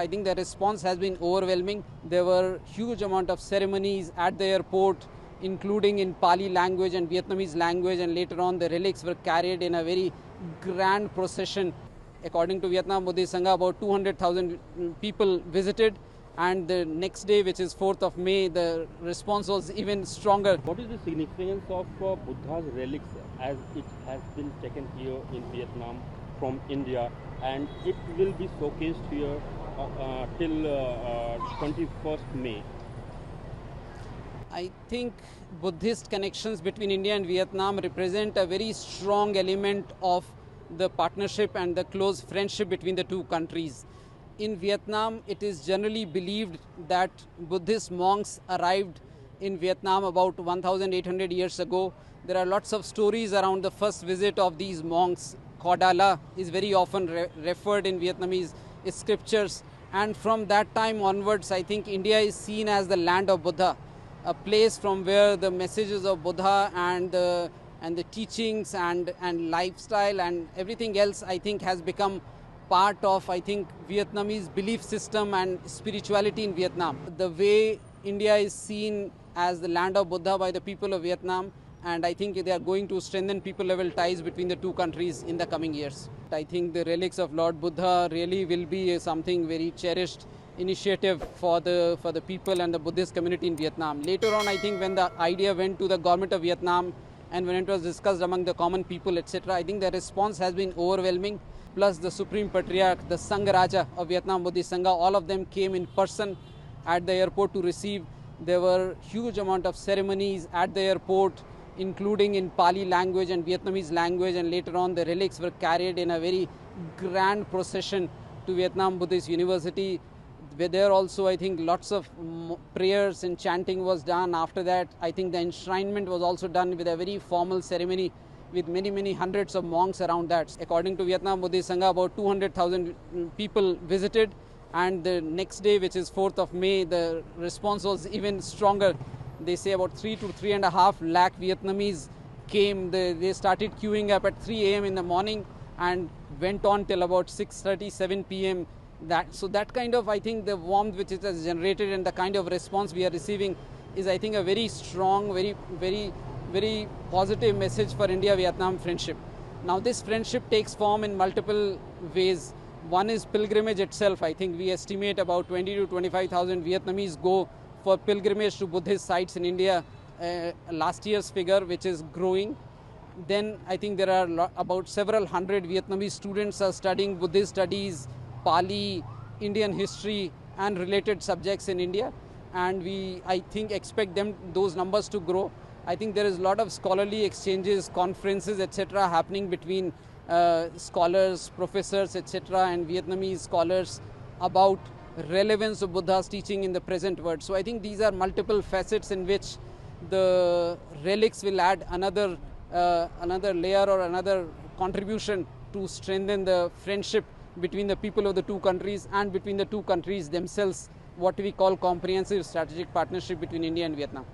I think the response has been overwhelming. There were huge amount of ceremonies at the airport, including in Pali language and Vietnamese language, and later on the relics were carried in a very grand procession. According to Vietnam Buddhist Sangha, about 200,000 people visited, and the next day, which is 4th of May, the response was even stronger. What is the significance of Buddha's relics as it has been taken here in Vietnam from India, and it will be showcased here till 21st May? I think Buddhist connections between India and Vietnam represent a very strong element of the partnership and the close friendship between the two countries. In Vietnam, it is generally believed that Buddhist monks arrived in Vietnam about 1,800 years ago. There are lots of stories around the first visit of these monks. Kodala is very often referred in Vietnamese scriptures. And from that time onwards, I think India is seen as the land of Buddha, a place from where the messages of Buddha and the teachings and lifestyle and everything else, I think, has become part of, I think, Vietnamese belief system and spirituality in Vietnam. The way India is seen as the land of Buddha by the people of Vietnam, and I think they are going to strengthen people-level ties between the two countries in the coming years. I think the relics of Lord Buddha really will be something very cherished initiative for the people and the Buddhist community in Vietnam. Later on, I think when the idea went to the government of Vietnam and when it was discussed among the common people, etc., I think the response has been overwhelming. Plus the Supreme Patriarch, the Sangh Raja of Vietnam Buddhist Sangha, all of them came in person at the airport to receive. There were huge amount of ceremonies at the airport, including in Pali language and Vietnamese language, and later on the relics were carried in a very grand procession to Vietnam Buddhist University. There also, I think, lots of prayers and chanting was done. After that, I think the enshrinement was also done with a very formal ceremony with many hundreds of monks around that. According to Vietnam Buddhist Sangha, about 200,000 people visited, and the next day, which is 4th of May, the response was even stronger. They say about 3 to 3.5 lakh Vietnamese came. They started queuing up at 3 a.m. in the morning and went on till about 6:30, 7 p.m. That kind of, I think, the warmth which it has generated and the kind of response we are receiving is, I think, a very strong, very positive message for India-Vietnam friendship. Now this friendship takes form in multiple ways. One is pilgrimage itself. I think we estimate about 20 to 25,000 Vietnamese go for pilgrimage to Buddhist sites in India. Last year's figure, which is growing. Then I think there are about several hundred Vietnamese students are studying Buddhist studies, Pali, Indian history and related subjects in India. And we, I think, expect those numbers to grow. I think there is a lot of scholarly exchanges, conferences, etc. happening between scholars, professors, etc. and Vietnamese scholars about relevance of Buddha's teaching in the present world. So I think these are multiple facets in which the relics will add another layer or another contribution to strengthen the friendship between the people of the two countries and between the two countries themselves, what we call comprehensive strategic partnership between India and Vietnam.